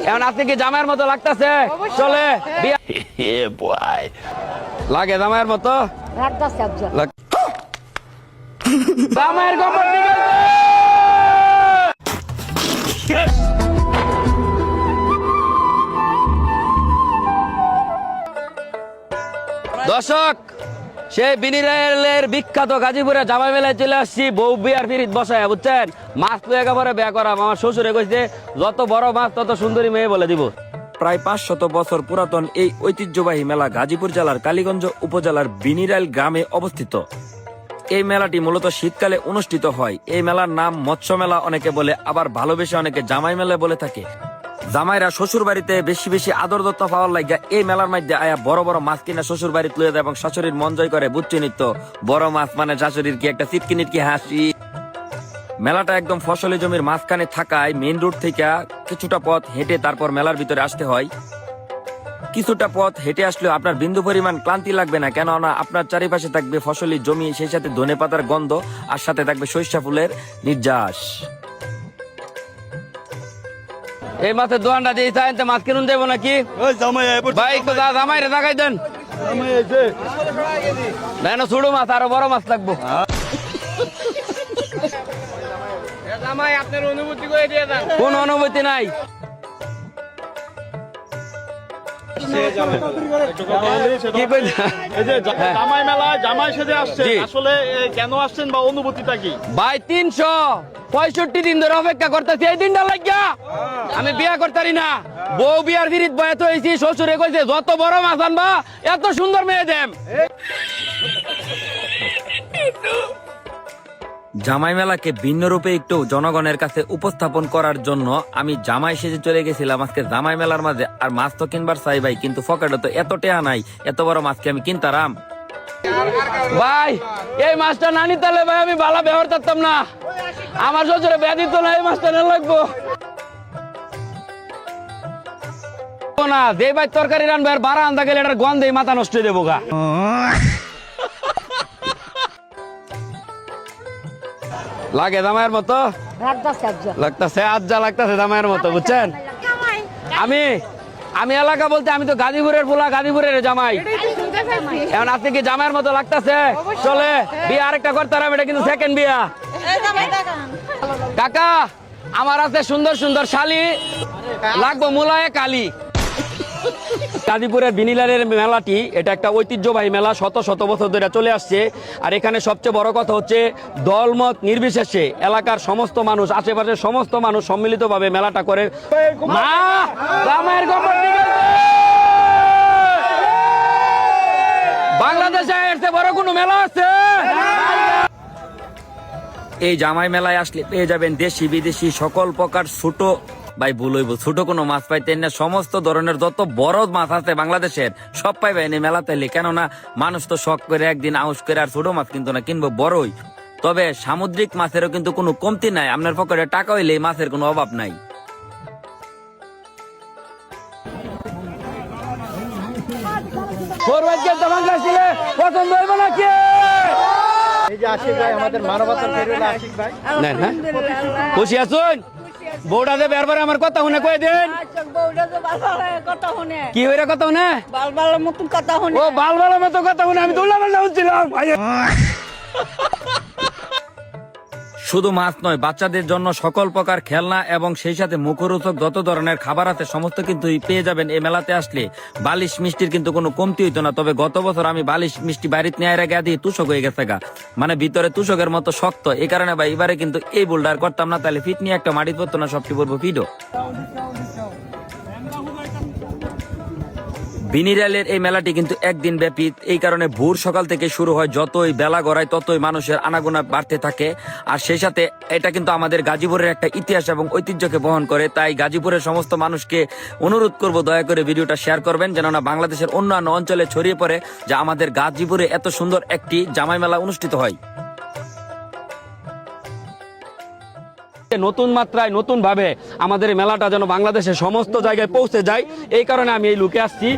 এখন আপনি কি জামাইয়ের মতো লাগতেছে? চলে লাগে জামাইয়ের মতো জামাইয়ের খবর ঠিক আছে। দর্শক, সেই বিনিরায়ের বিখ্যাত গাজীপুরে জামাই মেলায় চলে আসছি। বউ বিয়ার ফিরিত বসায়, বুঝছেন? মাছ তো একেবারে বিয়া করা। আমার শ্বশুরে কইছে যত বড় মাছ তত সুন্দরী মেয়ে বলে দিব। প্রায় 500 বছর পুরাতন এই ঐতিহ্যবাহী মেলা গাজীপুর জেলার কালীগঞ্জ উপজেলার বিনিরাইল গ্রামে অবস্থিত। এই মেলাটি মূলত শীতকালে অনুষ্ঠিত হয়। এই মেলার নাম মৎস্য মেলা অনেকে বলে, আবার ভালোবেসে অনেকে জামাই মেলা বলে থাকে। জামাইরা শ্বশুর বাড়িতে বেশি বেশি আদর দত্ত পাওয়ার লাগিয়া এই মেলার মধ্যে আয়া বড় বড় মাছ কিনা শ্বশুর বাড়িতে লয়ে যায় এবং শাশুড়ির মন জয় করে। বুঝছি নিত্য বড় মাছ মানে শাশুড়ির কি একটা চিটকিনিট কি হাসি। মেলাটা একদম ফসলি জমির মাঝখানে থাকায় মেইন রোড থেকে কিছুটা পথ হেঁটে তারপর মেলার ভিতরে আসতে হয়। কিছুটা পথ হেঁটে আসলেও আপনার বিন্দু পরিমাণ ক্লান্তি লাগবে না, কেননা আপনার চারিপাশে থাকবে ফসলি জমি, সেই সাথে ধনেপাতার গন্ধ, আর সাথে থাকবে সরিষা ফুলের নির্যাস। এই মাছের দোকানটা দিয়ে চাইতে মাছ কিনুন যাবো নাকি ভাই? জামাই রে দেখাই দেন না, ছোট মাছ আরো বড় মাছ লাগবো। জামাই আপনার অনুভূতি করে দিয়ে দেন। কোন অনুভূতি নাই? জামাই মেলায় জামাই সেজে আসছে, আসলে কেন আসছেন বা অনুভূতিটা কি? ভাই 365 দিন ধরে অপেক্ষা করতেছি এই দিনটা লাগিয়া। আমি বিয়া করতারি না, বউ বিয়ার বিরিত বয়াত হয়েছি। শ্বশুরে কইছে যত বড় মাছ আনবা এত সুন্দর মেয়ে দেম। জামাই মেলাকে ভিন্ন রূপে একটু জনগণের কাছে উপস্থাপন করার জন্য আমি জামাই সেজে চলে গেছিলাম আজকে জামাই মেলার মাঝে। আর মাছ তো কিনবার চাই ভাই, কিন্তু পকেটে তো এত টেয়া নাই, এত বড় মাছকে আমি কিনতারাম? ভাই এই মাছটা না নিতালে ভাই আমি ভালো ব্যবহার করতাম না। আমার শ্বশুরে বেয়া দিত না, এই মাছটা না লাগবো না। যে ভাই তরকারি রানবে আর বারা আনতে গেলে এটার গন্ধে মাথা নষ্ট হয়ে দেবো গা। লাগে জামাইয়ের মতো লাগতেছে, আজ্জা লাগতেছে জামাইয়ের মতো, বুঝছেন? আমি এলাকা বলতে আমি তো গাজীপুরের পোলা, গাজীপুরের জামাই। এখন আপনি কি জামাইয়ের মতো লাগতেছে? চলে বিয়ে আরেকটা করতে হবে, এটা কিন্তু সেকেন্ড বিয়া। কাকা আমার আছে সুন্দর সুন্দর শালি, লাগবো মুলায় কালি। গাজীপুরের বিনিরাইলের মেলাটি এটা একটা ঐতিহ্যবাহী মেলা, শত শত বছর ধরে চলে আসছে। আর এখানে সবচেয়ে বড় কথা হচ্ছে দলমত নির্বিশেষে এলাকার সমস্ত মানুষ, আশেপাশের সমস্ত মানুষ সম্মিলিতভাবে মেলাটা করে। মা জামাইয়ের খবর ঠিক আছে? বাংলাদেশে এর চেয়ে বড় কোনো মেলা আছে? এই জামাই মেলায় আসলে পেয়ে যাবেন দেশি বিদেশি সকল প্রকার ছোট, ভাই ভুল হইব, ছোট কোনো মাছ পাইতেন না। সমস্ত ধরনের যত বড় মাছ আছে বাংলাদেশের সব পাইবেন এই মেলাতে। কেননা মানুষ তো শখ করে একদিন আউস করে আর ছোট মাছ কিন্তু না, কিনবো বড়ই। তবে সামুদ্রিক মাছেরও কিন্তু কোনো কমতি নাই, আপনার পকেটে টাকা হইলে এই মাছের কোনো অভাব নাই। পছন্দ হইব নাকি? খুশি আছুন? বউটা যে বের আমার কথা শুনে কয়ে দেন। কি হইরা কথা শুনে? ও বাল বালের মতো কথা শুনে আমি দুল্লা পাল্লা হচ্ছিলাম। শুধু মাছ নয়, বাচ্চাদের জন্য সকল প্রকার খেলনা এবং সেই সাথে মুখরোচক যত ধরনের খাবার আছে সমস্ত কিন্তু পেয়ে যাবেন এই মেলাতে আসলে। বালিশ মিষ্টির কিন্তু কোনো কমতি হইতো না। তবে গত বছর আমি বালিশ মিষ্টি বাড়িতে নিয়ে আগে দিয়ে তুষক হয়ে গেছে গা, মানে ভিতরে তুষকের মতো শক্ত। এই কারণে ভাই এবারে কিন্তু এই বোল্ডার করতাম না, তাহলে ফিট নিয়ে একটা মাটি পড়তো না, সবটি পড়বো ফিটও। বিনিরাইলের এই মেলাটি কিন্তু একদিন ব্যাপী, এই কারণে ভোর সকাল থেকে শুরু হয়। যতই বেলা গড়ায় ততই মানুষের আনাগোনা বাড়তে থাকে। আর সেই সাথে এটা কিন্তু আমাদের গাজীপুরের একটা ইতিহাস এবং ঐতিহ্যকে বহন করে। তাই গাজীপুরের সমস্ত মানুষকে অনুরোধ করব, দয়া করে ভিডিওটা শেয়ার করবেন, যেন না বাংলাদেশের অন্যান্য অঞ্চলে ছড়িয়ে পড়ে যে আমাদের গাজীপুরে এত সুন্দর একটি জামাই মেলা অনুষ্ঠিত হয়। নতুন মাত্রায় নতুন ভাবে আমাদের মেলাটা যেন বাংলাদেশের সমস্ত জায়গায় পৌঁছে যায়, এই কারণে আমি এই লুকে আসছি।